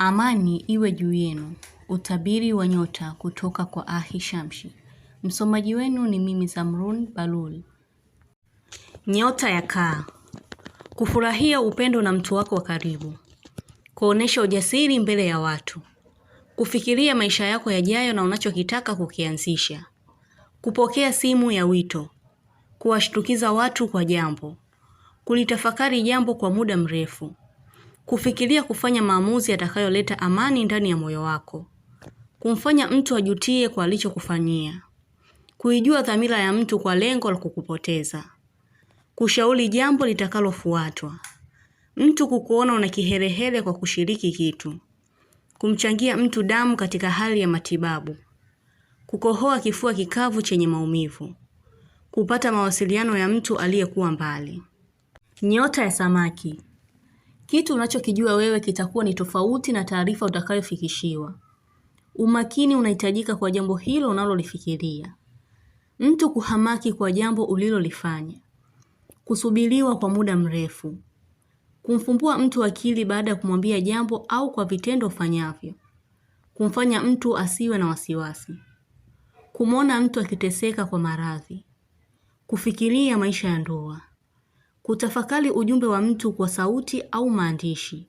Amani iwe juu yenu. Utabiri wa nyota kutoka kwa Ahi Shamsi. Msomaji wenu ni mimi Zamrun Balul. Nyota ya Kaa. Kufurahia upendo na mtu wako wa karibu. Kuonesha ujasiri mbele ya watu. Kufikiria maisha yako yajayo na unachokitaka kukianzisha. Kupokea simu ya wito. Kuwashtukiza watu kwa jambo. Kulitafakari jambo kwa muda mrefu. Kufikiria kufanya maamuzi yatakayoleta amani ndani ya moyo wako. Kumfanya mtu ajutie kwa alichokufanyia. Kuijua dhamira ya mtu kwa lengo la kukupoteza. Kushauri jambo litakalofuatwa. Mtu kukuona una kiherehere kwa kushiriki kitu. Kumchangia mtu damu katika hali ya matibabu. Kukohoa kifua kikavu chenye maumivu. Kupata mawasiliano ya mtu aliyekuwa mbali. Nyota ya Samaki. Kitu unachokijua wewe kitakuwa ni tofauti na taarifa utakayofikishiwa. Umakini unahitajika kwa jambo hilo unalolifikiria. Mtu kuhamaki kwa jambo ulilolifanya. Kusubiriwa kwa muda mrefu. Kumfumbua mtu akili baada ya kumwambia jambo au kwa vitendo ufanyavyo. Kumfanya mtu asiwe na wasiwasi. Kumwona mtu akiteseka kwa maradhi. Kufikiria maisha ya ndoa. Kutafakari ujumbe wa mtu kwa sauti au maandishi.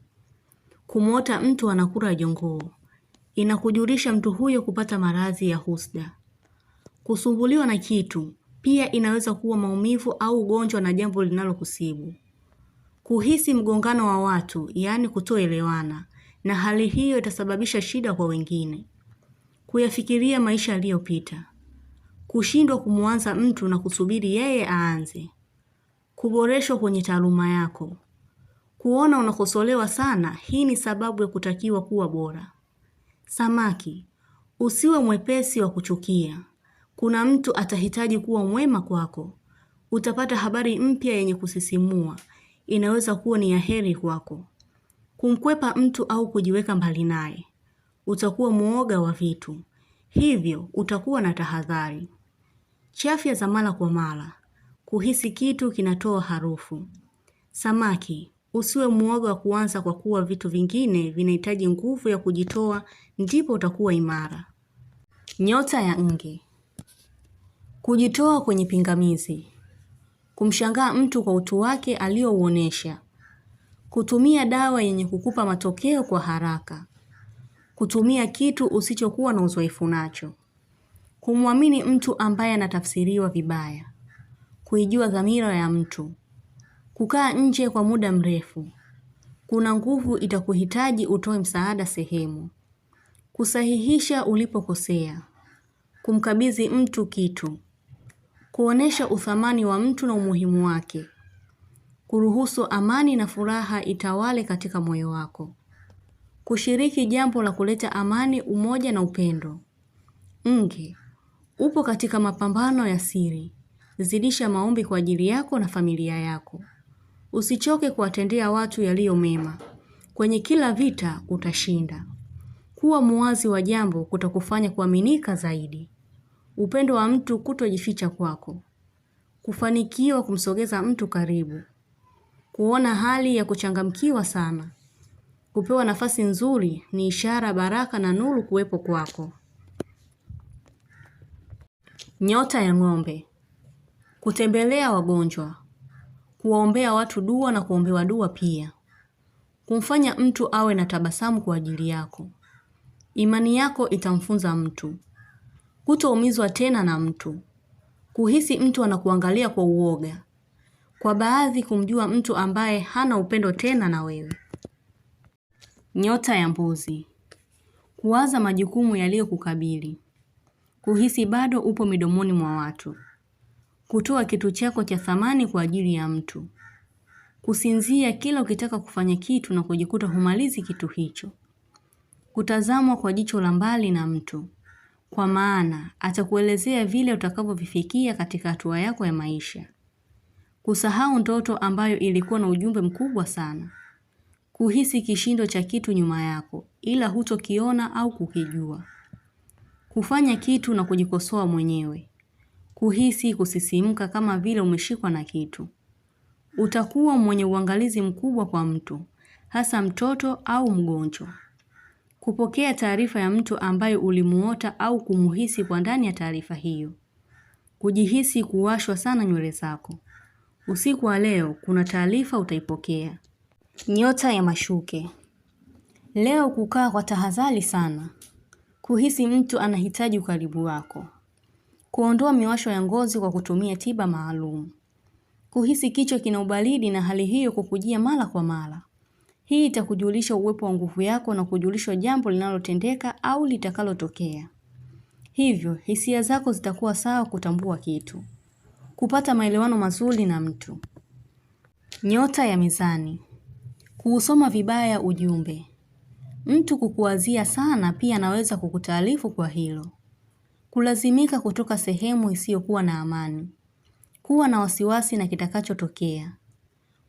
Kumwota mtu anakula jongoo. Inakujulisha mtu huyo kupata maradhi ya husda. Kusumbuliwa na kitu, pia inaweza kuwa maumivu au ugonjwa na jambo linalokusibu. Kuhisi mgongano wa watu, yaani kutoelewana, na hali hiyo itasababisha shida kwa wengine. Kuyafikiria maisha yaliyopita. Kushindwa kumwanza mtu na kusubiri yeye aanze. Kuboreshwa kwenye taaluma yako. Kuona unakosolewa sana, hii ni sababu ya kutakiwa kuwa bora. Samaki, usiwe mwepesi wa kuchukia. Kuna mtu atahitaji kuwa mwema kwako. Utapata habari mpya yenye kusisimua. Inaweza kuwa ni ya heri kwako. Kumkwepa mtu au kujiweka mbali naye. Utakuwa muoga wa vitu. Hivyo, utakuwa na tahadhari. Chafya za mara kwa mara. Kuhisi kitu kinatoa harufu. Samaki, usiwe muoga wa kuanza kwa kuwa vitu vingine vinahitaji nguvu ya kujitoa ndipo utakuwa imara. Nyota ya Nge. Kujitoa kwenye pingamizi. Kumshangaa mtu kwa utu wake aliouonesha. Kutumia dawa yenye kukupa matokeo kwa haraka. Kutumia kitu usichokuwa na uzoefu nacho. Kumwamini mtu ambaye anatafsiriwa vibaya. Kuijua dhamira ya mtu. Kukaa nje kwa muda mrefu. Kuna nguvu itakuhitaji utoe msaada sehemu. Kusahihisha ulipokosea. Kumkabidhi mtu kitu. Kuonesha uthamani wa mtu na umuhimu wake. Kuruhusu amani na furaha itawale katika moyo wako. Kushiriki jambo la kuleta amani, umoja na upendo. Nge, upo katika mapambano ya siri. Zidisha maombi kwa ajili yako na familia yako. Usichoke kuwatendea watu yaliyo mema. Kwenye kila vita utashinda. Kuwa muwazi wa jambo kutakufanya kuaminika zaidi. Upendo wa mtu kutojificha kwako. Kufanikiwa kumsogeza mtu karibu. Kuona hali ya kuchangamkiwa sana. Kupewa nafasi nzuri ni ishara baraka na nuru kuwepo kwako. Nyota ya Ng'ombe. Kutembelea wagonjwa. Kuwaombea watu dua na kuombewa dua pia. Kumfanya mtu awe na tabasamu kwa ajili yako. Imani yako itamfunza mtu. Kutoumizwa tena na mtu. Kuhisi mtu anakuangalia kwa uoga. Kwa baadhi kumjua mtu ambaye hana upendo tena na wewe. Nyota ya Mbuzi. Kuwaza majukumu yaliyokukabili. Kuhisi bado upo midomoni mwa watu. Kutoa kitu chako cha thamani kwa ajili ya mtu. Kusinzia kila ukitaka kufanya kitu na kujikuta humalizi kitu hicho. Kutazamwa kwa jicho la mbali na mtu. Kwa maana, atakuelezea vile utakavyovifikia katika hatua yako ya maisha. Kusahau ndoto ambayo ilikuwa na ujumbe mkubwa sana. Kuhisi kishindo cha kitu nyuma yako, ila hutokiona au kukijua. Kufanya kitu na kujikosoa mwenyewe. Kuhisi kusisimka kama vile umeshikwa na kitu. Utakuwa mwenye uangalizi mkubwa kwa mtu, hasa mtoto au mgonjwa. kupokea taarifa ya mtu ambaye ulimuota au kumuhisi kwa ndani ya taarifa hiyo. Kujihisi kuwashwa sana nywele zako. Usiku wa leo kuna taarifa utaipokea. Nyota ya mashuke. Leo kukaa kwa tahadhari sana. Kuhisi mtu anahitaji ukaribu wako. Kuondoa miwasho ya ngozi kwa kutumia tiba maalum. Kuhisi kichwa kina ubaridi na hali hiyo kukujia mara kwa mara. Hii itakujulisha uwepo wa nguvu yako na kujulishwa jambo linalotendeka au litakalotokea. Hivyo, hisia zako zitakuwa sawa kutambua kitu. Kupata maelewano mazuri na mtu. Nyota ya mizani. Kuusoma vibaya ujumbe. Mtu kukuwazia sana pia anaweza kukutaarifu kwa hilo. Kulazimika kutoka sehemu isiyokuwa na amani. Kuwa na wasiwasi na kitakachotokea.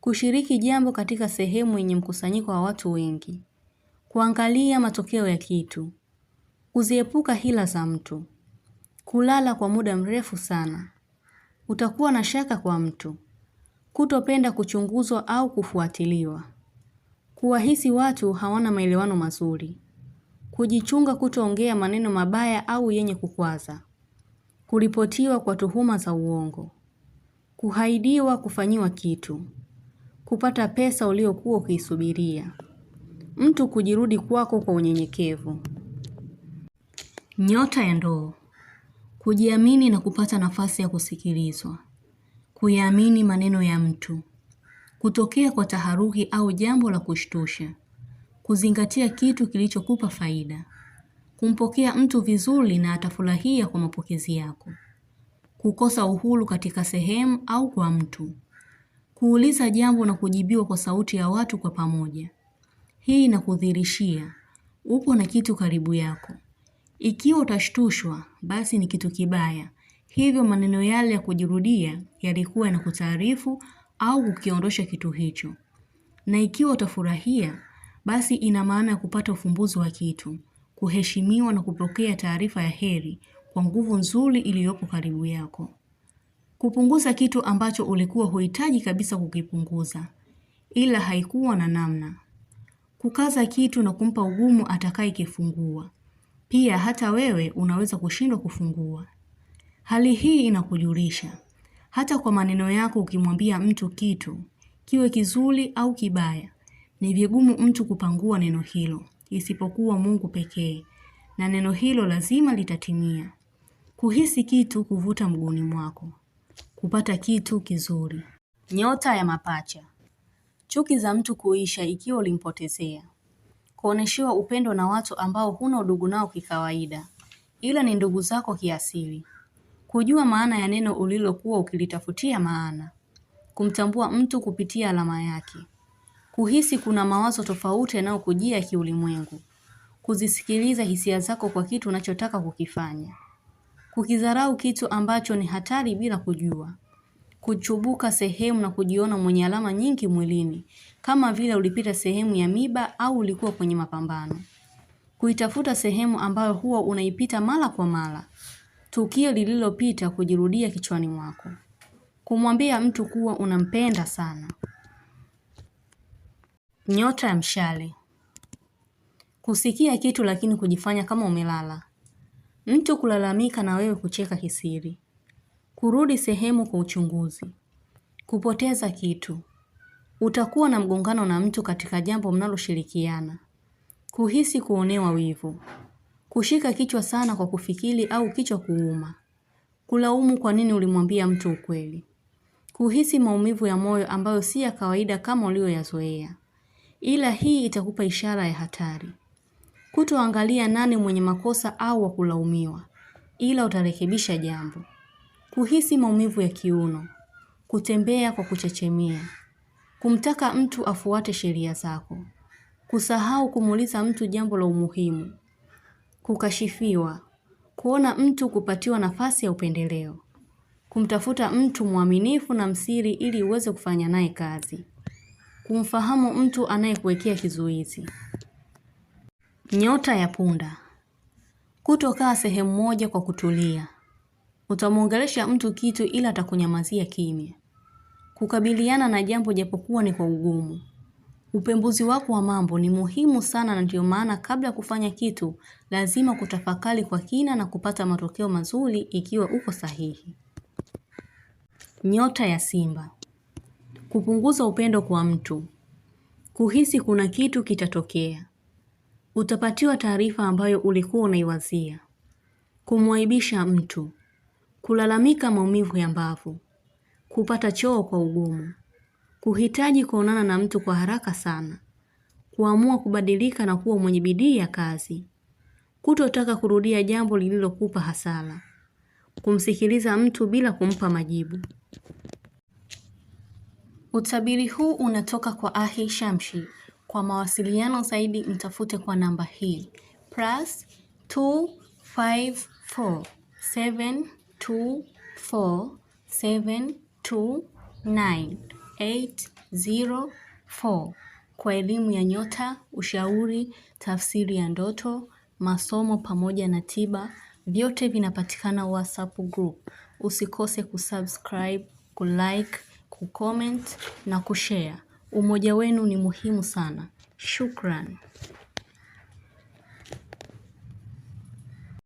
Kushiriki jambo katika sehemu yenye mkusanyiko wa watu wengi. Kuangalia matokeo ya kitu. Kuziepuka hila za mtu. Kulala kwa muda mrefu sana. Utakuwa na shaka kwa mtu. Kutopenda kuchunguzwa au kufuatiliwa. Kuwahisi watu hawana maelewano mazuri. Kujichunga kutoongea maneno mabaya au yenye kukwaza. Kuripotiwa kwa tuhuma za uongo. Kuahidiwa kufanyiwa kitu. Kupata pesa uliokuwa ukiisubiria. Mtu kujirudi kwako kwa unyenyekevu. Nyota ya ndoo. Kujiamini na kupata nafasi ya kusikilizwa. Kuyaamini maneno ya mtu. Kutokea kwa taharuki au jambo la kushtusha. Kuzingatia kitu kilichokupa faida. Kumpokea mtu vizuri na atafurahia kwa mapokezi yako. Kukosa uhuru katika sehemu au kwa mtu. Kuuliza jambo na kujibiwa kwa sauti ya watu kwa pamoja. Hii inakudhihirishia upo na kitu karibu yako. Ikiwa utashtushwa, basi ni kitu kibaya. Hivyo maneno yale ya kujirudia yalikuwa yanakutaarifu au kukiondosha kitu hicho. Na ikiwa utafurahia, basi ina maana ya kupata ufumbuzi wa kitu, kuheshimiwa na kupokea taarifa ya heri kwa nguvu nzuri iliyopo karibu yako. Kupunguza kitu ambacho ulikuwa huhitaji kabisa kukipunguza, ila haikuwa na namna. Kukaza kitu na kumpa ugumu atakayekifungua. Pia hata wewe unaweza kushindwa kufungua. Hali hii inakujulisha. Hata kwa maneno yako ukimwambia mtu kitu, kiwe kizuri au kibaya, ni vigumu mtu kupangua neno hilo, isipokuwa Mungu pekee, na neno hilo lazima litatimia. Kuhisi kitu kuvuta mguuni mwako. Kupata kitu kizuri. Nyota ya mapacha. Chuki za mtu kuisha ikiwa ulimpotezea. Kuoneshewa upendo na watu ambao huna udugu nao kikawaida, ila ni ndugu zako kiasili. Kujua maana ya neno ulilokuwa ukilitafutia maana. Kumtambua mtu kupitia alama yake. Kuhisi kuna mawazo tofauti yanayokujia kiulimwengu. Kuzisikiliza hisia zako kwa kitu unachotaka kukifanya. Kukidharau kitu ambacho ni hatari bila kujua. Kuchubuka sehemu na kujiona mwenye alama nyingi mwilini, kama vile ulipita sehemu ya miba au ulikuwa kwenye mapambano. Kuitafuta sehemu ambayo huwa unaipita mara kwa mara. Tukio lililopita kujirudia kichwani mwako. Kumwambia mtu kuwa unampenda sana. Nyota ya mshale. Kusikia kitu lakini kujifanya kama umelala. Mtu kulalamika na wewe kucheka kisiri. Kurudi sehemu kwa uchunguzi. Kupoteza kitu. Utakuwa na mgongano na mtu katika jambo mnaloshirikiana. Kuhisi kuonewa wivu. Kushika kichwa sana kwa kufikiri au kichwa kuuma. Kulaumu kwa nini ulimwambia mtu ukweli. Kuhisi maumivu ya moyo ambayo si ya kawaida kama ulioyazoea. Ila hii itakupa ishara ya hatari. Kutoangalia nani mwenye makosa au wa kulaumiwa, ila utarekebisha jambo. Kuhisi maumivu ya kiuno. Kutembea kwa kuchechemea. Kumtaka mtu afuate sheria zako. Kusahau kumuuliza mtu jambo la umuhimu. Kukashifiwa. Kuona mtu kupatiwa nafasi ya upendeleo. Kumtafuta mtu mwaminifu na msiri ili uweze kufanya naye kazi. Kumfahamu mtu anayekuwekea kizuizi. Nyota ya punda. Kutokaa sehemu moja kwa kutulia. Utamuongelesha mtu kitu ila atakunyamazia kimya. Kukabiliana na jambo japokuwa ni kwa ugumu. Upembuzi wako wa mambo ni muhimu sana, na ndio maana kabla ya kufanya kitu lazima kutafakari kwa kina na kupata matokeo mazuri ikiwa uko sahihi. Nyota ya Simba. Kupunguza upendo kwa mtu. Kuhisi kuna kitu kitatokea. Utapatiwa taarifa ambayo ulikuwa unaiwazia. Kumwaibisha mtu. Kulalamika maumivu ya mbavu. Kupata choo kwa ugumu. Kuhitaji kuonana na mtu kwa haraka sana. Kuamua kubadilika na kuwa mwenye bidii ya kazi. Kutotaka kurudia jambo lililokupa hasara. Kumsikiliza mtu bila kumpa majibu. Utabiri huu unatoka kwa Ahi Shamshi. Kwa mawasiliano zaidi mtafute kwa namba hii +254 724 729 804. Kwa elimu ya nyota, ushauri, tafsiri ya ndoto, masomo pamoja na tiba, vyote vinapatikana WhatsApp group. Usikose kusubscribe, kulike, kucomment na kushare. Umoja wenu ni muhimu sana. Shukran.